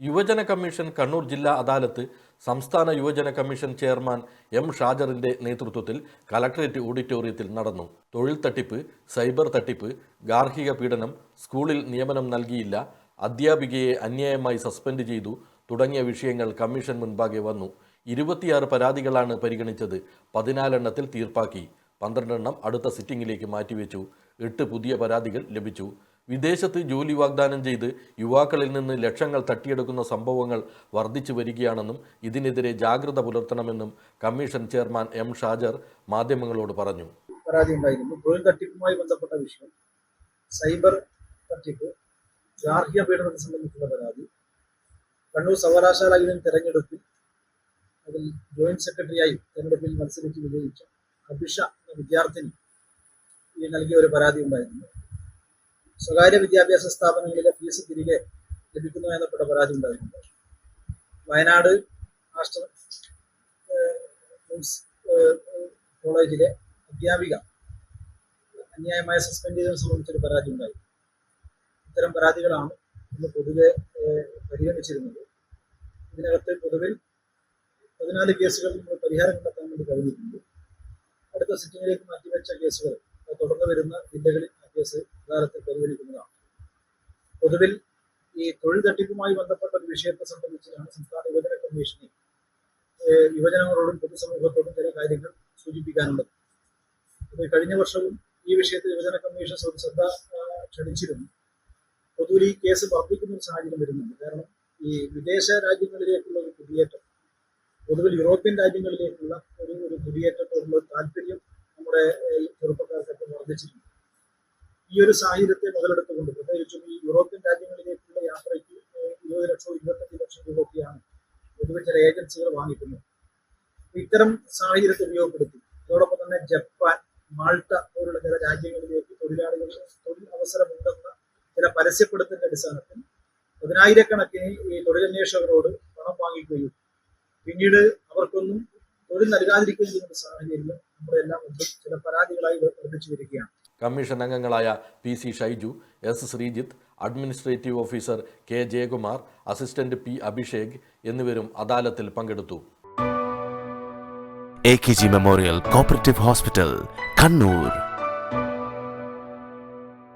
യുവജന കമ്മീഷൻ കണ്ണൂർ ജില്ലാ അദാലത്ത് സംസ്ഥാന യുവജന കമ്മീഷൻ ചെയർമാൻ എം ഷാജറിന്റെ നേതൃത്വത്തിൽ കളക്ടറേറ്റ് ഓഡിറ്റോറിയത്തിൽ നടന്നു. തൊഴിൽ തട്ടിപ്പ്, സൈബർ തട്ടിപ്പ്, ഗാർഹിക പീഡനം, സ്കൂളിൽ നിയമനം നൽകിയില്ല, അധ്യാപികയെ അന്യായമായി സസ്പെൻഡ് ചെയ്തു തുടങ്ങിയ വിഷയങ്ങൾ കമ്മീഷൻ മുൻപാകെ വന്നു. 26 പരാതികളാണ് പരിഗണിച്ചത്. 14 എണ്ണത്തിൽ തീർപ്പാക്കി. 12 എണ്ണം അടുത്ത സിറ്റിംഗിലേക്ക് മാറ്റിവെച്ചു. 8 പുതിയ പരാതികൾ ലഭിച്ചു. വിദേശത്ത് ജോലി വാഗ്ദാനം ചെയ്ത് യുവാക്കളിൽ നിന്ന് ലക്ഷങ്ങൾ തട്ടിയെടുക്കുന്ന സംഭവങ്ങൾ വർദ്ധിച്ചു വരികയാണെന്നും ഇതിനെതിരെ ജാഗ്രത പുലർത്തണമെന്നും കമ്മീഷൻ ചെയർമാൻ എം ഷാജർ മാധ്യമങ്ങളോട് പറഞ്ഞു. പരാതി ഉണ്ടായിരുന്നു. തൊഴിൽ തട്ടിപ്പുമായി ബന്ധപ്പെട്ട വിഷയം, സൈബർ തട്ടിപ്പ്, ഗാർഹിക പീഡനത്തെ സംബന്ധിച്ചുള്ള പരാതി, കണ്ണൂർ സർവകലാശാല തെരഞ്ഞെടുപ്പിൽ അതിൽ ജോയിന്റ് സെക്രട്ടറിയായി തെരഞ്ഞെടുപ്പിൽ മത്സരിച്ച് വിജയിച്ച അഭിഷ എന്ന വിദ്യാർത്ഥിനി നൽകിയ ഒരു പരാതി ഉണ്ടായിരുന്നു. സ്വകാര്യ വിദ്യാഭ്യാസ സ്ഥാപനങ്ങളിലെ ഫീസ് തിരികെ ലഭിക്കുന്നതുമായി ബന്ധപ്പെട്ട പരാതി ഉണ്ടായിരുന്നു. വയനാട് മാസ്റ്റർ കോളേജിലെ അധ്യാപിക അന്യായമായ സസ്പെൻഡ് ചെയ്തതിനെ സംബന്ധിച്ചൊരു പരാതി ഉണ്ടായി. ഇത്തരം പരാതികളാണ് ഇന്ന് പൊതുവെ പരിഗണിച്ചിരുന്നത്. ഇതിനകത്ത് പൊതുവിൽ 14 കേസുകൾ നമ്മൾ പരിഹാരം കണ്ടെത്താൻ വേണ്ടി കഴിഞ്ഞിട്ടുണ്ട്. അടുത്ത സിറ്റിംഗിലേക്ക് മാറ്റിവെച്ച കേസുകൾ തുടർന്ന് വരുന്ന ജില്ലകളിൽ ആ കേസ് അദാലത്തിൽ പരിഗണിക്കുന്നതാണ്. പൊതുവിൽ ഈ തൊഴിൽ തട്ടിപ്പുമായി ബന്ധപ്പെട്ട ഒരു വിഷയത്തെ സംബന്ധിച്ചാണ് സംസ്ഥാന യുവജന കമ്മീഷനെ യുവജനങ്ങളോടും പൊതുസമൂഹത്തോടും ചില കാര്യങ്ങൾ സൂചിപ്പിക്കാനുള്ളത്. അത് കഴിഞ്ഞ വർഷവും ഈ വിഷയത്തിൽ യുവജന കമ്മീഷൻ ശ്രദ്ധ ക്ഷണിച്ചിരുന്നു. പൊതുവിൽ ഈ കേസ് വർദ്ധിക്കുന്ന ഒരു സാഹചര്യം വരുന്നുണ്ട്. കാരണം ഈ വിദേശ രാജ്യങ്ങളിലേക്കുള്ള ഒരു കുടിയേറ്റം, പൊതുവിൽ യൂറോപ്യൻ രാജ്യങ്ങളിലേക്കുള്ള ഒരു കുടിയേറ്റത്തോടുള്ള താല്പര്യം നമ്മുടെ ചെറുപ്പക്കാർക്കൊക്കെ വർദ്ധിച്ചിട്ടുണ്ട്. ഈ ഒരു സാഹചര്യത്തെ മുതലെടുത്തുകൊണ്ട് പ്രത്യേകിച്ചും ഈ യൂറോപ്യൻ രാജ്യങ്ങളിലേക്കുള്ള യാത്രയ്ക്ക് 20 ലക്ഷം 25 ലക്ഷം രൂപയൊക്കെയാണ് പൊതുവെ ചില ഏജൻസികൾ വാങ്ങിക്കുന്നത്. ഇത്തരം സാഹചര്യത്തെ ഉപയോഗപ്പെടുത്തി അതോടൊപ്പം തന്നെ ജപ്പാൻ, മാൾട്ട പോലുള്ള ചില രാജ്യങ്ങളിലേക്ക് തൊഴിലാളികൾക്ക് തൊഴിൽ അവസരമുണ്ടെന്ന ചില പരസ്യപ്പെടുത്തലിന്റെ അടിസ്ഥാനത്തിൽ 10,000-കണക്കിന് ഈ തൊഴിലന്വേഷകരോട് പണം വാങ്ങിക്കുകയും പിന്നീട് അവർക്കൊന്നും തൊഴിൽ നൽകാതിരിക്കുകയും ചെയ്യുന്ന സാഹചര്യം നമ്മുടെ എല്ലാം മുമ്പ് ചില പരാതികളായി വർദ്ധിച്ചു വരികയാണ്. കമ്മീഷൻ അംഗങ്ങളായ PC Shaiju, S Sreejith, administrative officer K Jayakumar, assistant P Abhishek എന്നിവരും അദാലത്തിൽ പങ്കെടുത്തു. AKG memorial cooperative hospital, Kannur.